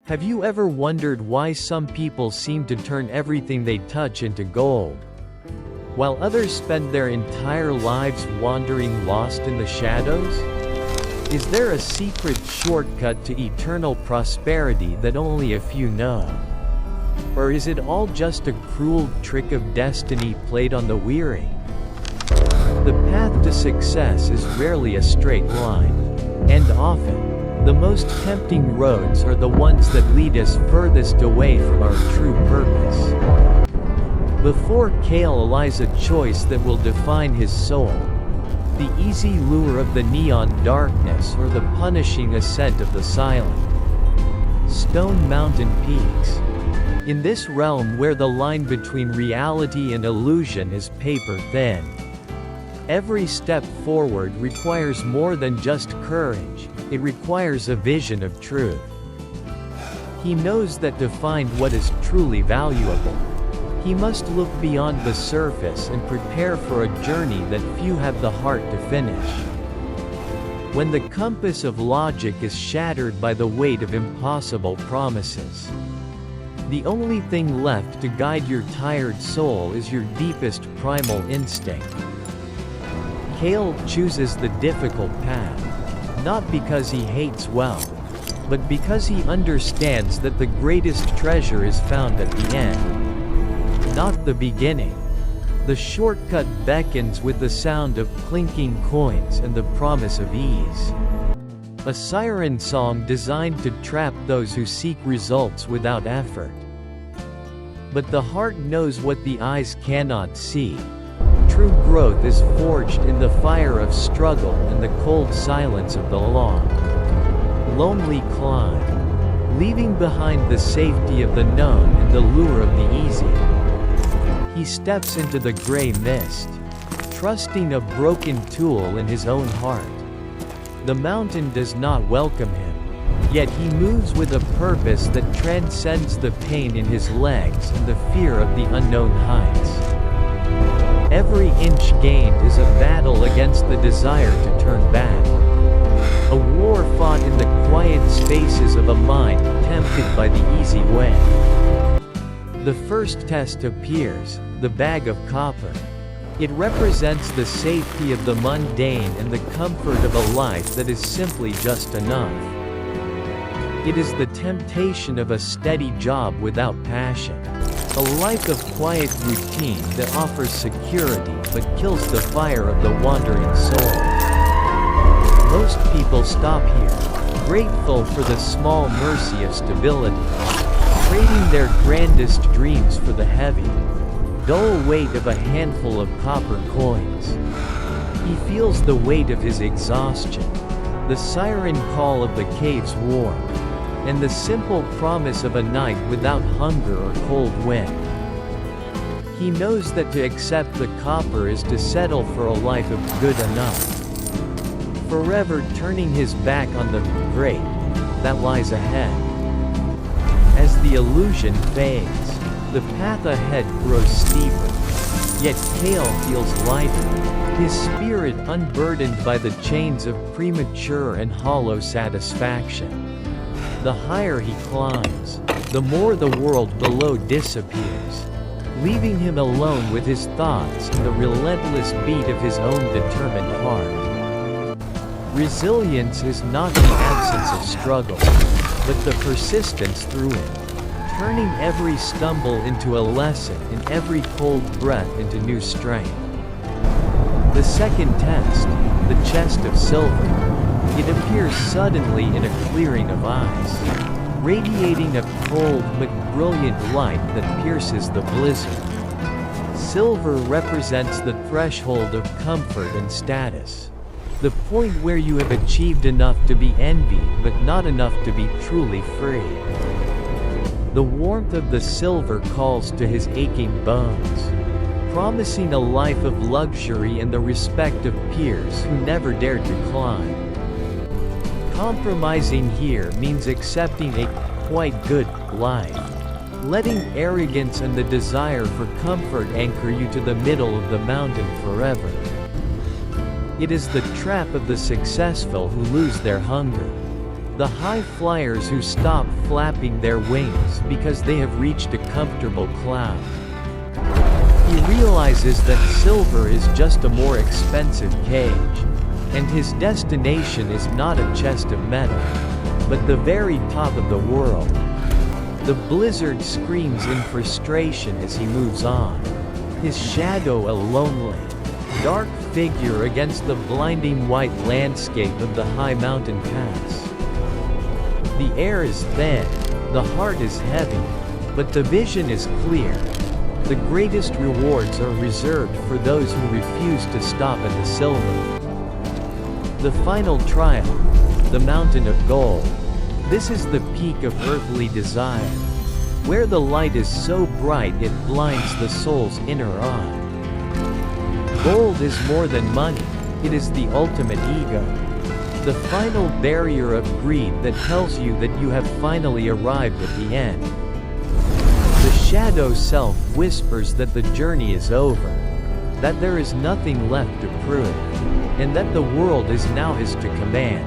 Have you ever wondered why some people seem to turn everything they touch into gold, while others spend their entire lives wandering lost in the shadows? Is there a secret shortcut to eternal prosperity that only a few know? Or is it all just a cruel trick of destiny played on the weary? The path to success is rarely a straight line, and often, the most tempting roads are the ones that lead us furthest away from our true purpose. Before Kale lies a choice that will define his soul: the easy lure of the neon darkness or the punishing ascent of the silent stone mountain peaks. In this realm where the line between reality and illusion is paper thin, every step forward requires more than just courage, it requires a vision of truth. He knows that to find what is truly valuable, he must look beyond the surface and prepare for a journey that few have the heart to finish. When the compass of logic is shattered by the weight of impossible promises, the only thing left to guide your tired soul is your deepest primal instinct. Kale chooses the difficult path, not because he hates wealth, but because he understands that the greatest treasure is found at the end, not the beginning. The shortcut beckons with the sound of clinking coins and the promise of ease. A siren song designed to trap those who seek results without effort. But the heart knows what the eyes cannot see. True growth is forged in the fire of struggle and the cold silence of the long, lonely climb, leaving behind the safety of the known and the lure of the easy. He steps into the gray mist, trusting a broken tool in his own heart. The mountain does not welcome him, yet he moves with a purpose that transcends the pain in his legs and the fear of the unknown heights. Every inch gained is a battle against the desire to turn back. A war fought in the quiet spaces of a mind tempted by the easy way. The first test appears, the bag of copper. It represents the safety of the mundane and the comfort of a life that is simply just enough. It is the temptation of a steady job without passion. A life of quiet routine that offers security but kills the fire of the wandering soul. Most people stop here, grateful for the small mercy of stability, trading their grandest dreams for the heavy, dull weight of a handful of copper coins. He feels the weight of his exhaustion, the siren call of the cave's warmth, and the simple promise of a night without hunger or cold wind. He knows that to accept the copper is to settle for a life of good enough, forever turning his back on the great that lies ahead. As the illusion fades, the path ahead grows steeper, yet Kale feels lighter, his spirit unburdened by the chains of premature and hollow satisfaction. The higher he climbs, the more the world below disappears, leaving him alone with his thoughts and the relentless beat of his own determined heart. Resilience is not the absence of struggle, but the persistence through it, turning every stumble into a lesson and every cold breath into new strength. The second test, the chest of silver. It appears suddenly in a clearing of eyes, radiating a cold but brilliant light that pierces the blizzard. Silver represents the threshold of comfort and status, the point where you have achieved enough to be envied but not enough to be truly free. The warmth of the silver calls to his aching bones, promising a life of luxury and the respect of peers who never dared to climb. Compromising here means accepting a quite good life, letting arrogance and the desire for comfort anchor you to the middle of the mountain forever. It is the trap of the successful who lose their hunger. The high flyers who stop flapping their wings because they have reached a comfortable cloud. He realizes that silver is just a more expensive cage, and his destination is not a chest of metal, but the very top of the world. The blizzard screams in frustration as he moves on, his shadow a lonely, dark figure against the blinding white landscape of the high mountain pass. The air is thin, the heart is heavy, but the vision is clear. The greatest rewards are reserved for those who refuse to stop at the silver. The final trial, the mountain of gold. This is the peak of earthly desire, where the light is so bright it blinds the soul's inner eye. Gold is more than money, it is the ultimate ego. The final barrier of greed that tells you that you have finally arrived at the end. The shadow self whispers that the journey is over, that there is nothing left to prove, and that the world is now his to command.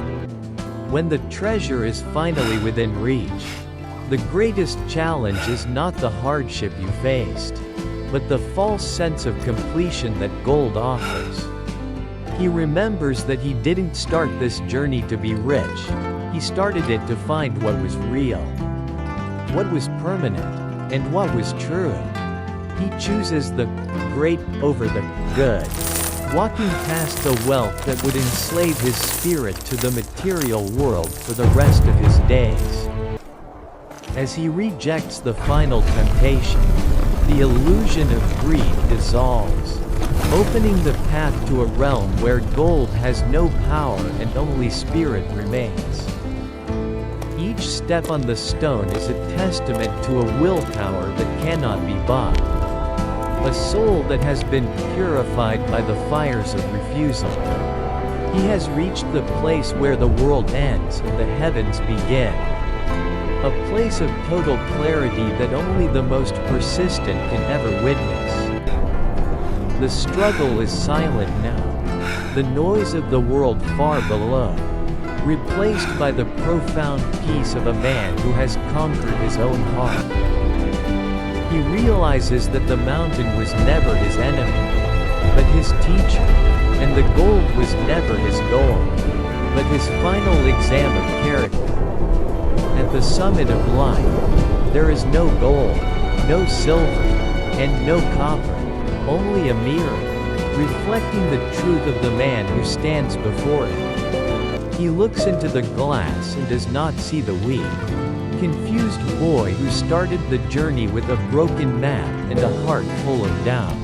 When the treasure is finally within reach, the greatest challenge is not the hardship you faced, but the false sense of completion that gold offers. He remembers that he didn't start this journey to be rich, he started it to find what was real, what was permanent, and what was true. He chooses the great over the good, walking past the wealth that would enslave his spirit to the material world for the rest of his days. As he rejects the final temptation, the illusion of greed dissolves, opening the path to a realm where gold has no power and only spirit remains. Each step on the stone is a testament to a willpower that cannot be bought, a soul that has been purified by the fires of refusal. He has reached the place where the world ends and the heavens begin, a place of total clarity that only the most persistent can ever witness. The struggle is silent now, the noise of the world far below, replaced by the profound peace of a man who has conquered his own heart. He realizes that the mountain was never his enemy, but his teacher, and the gold was never his goal, but his final exam of character. At the summit of life, there is no gold, no silver, and no copper, only a mirror, reflecting the truth of the man who stands before it. He looks into the glass and does not see the weak, confused boy who started the journey with a broken map and a heart full of doubt.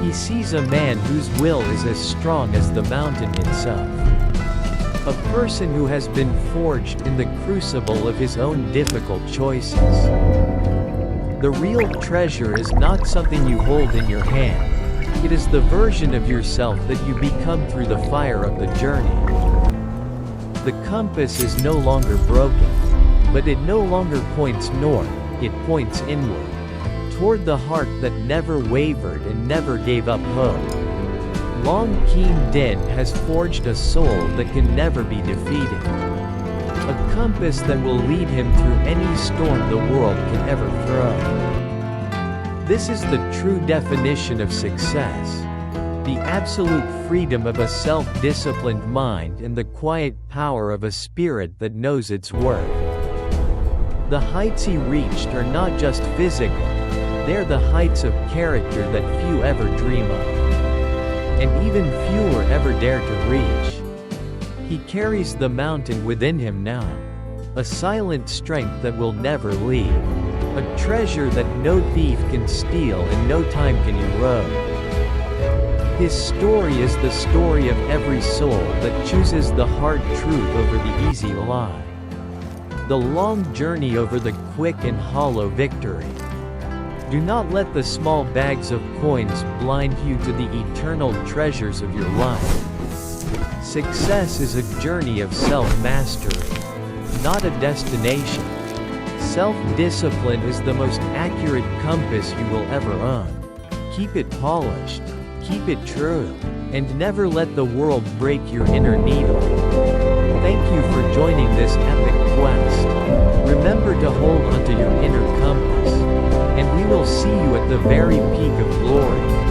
He sees a man whose will is as strong as the mountain itself. A person who has been forged in the crucible of his own difficult choices. The real treasure is not something you hold in your hand. It is the version of yourself that you become through the fire of the journey. The compass is no longer broken, but it no longer points north, it points inward, toward the heart that never wavered and never gave up hope. Long keen Din has forged a soul that can never be defeated. A compass that will lead him through any storm the world can ever throw. This is the true definition of success. The absolute freedom of a self-disciplined mind and the quiet power of a spirit that knows its worth. The heights he reached are not just physical, they're the heights of character that few ever dream of, and even fewer ever dare to reach. He carries the mountain within him now, a silent strength that will never leave, a treasure that no thief can steal and no time can erode. His story is the story of every soul that chooses the hard truth over the easy lie, the long journey over the quick and hollow victory. Do not let the small bags of coins blind you to the eternal treasures of your life. Success is a journey of self-mastery, not a destination. Self-discipline is the most accurate compass you will ever own. Keep it polished, keep it true, and never let the world break your inner needle. Thank you for joining this epic quest. Remember to hold onto your inner compass, and we will see you at the very peak of glory.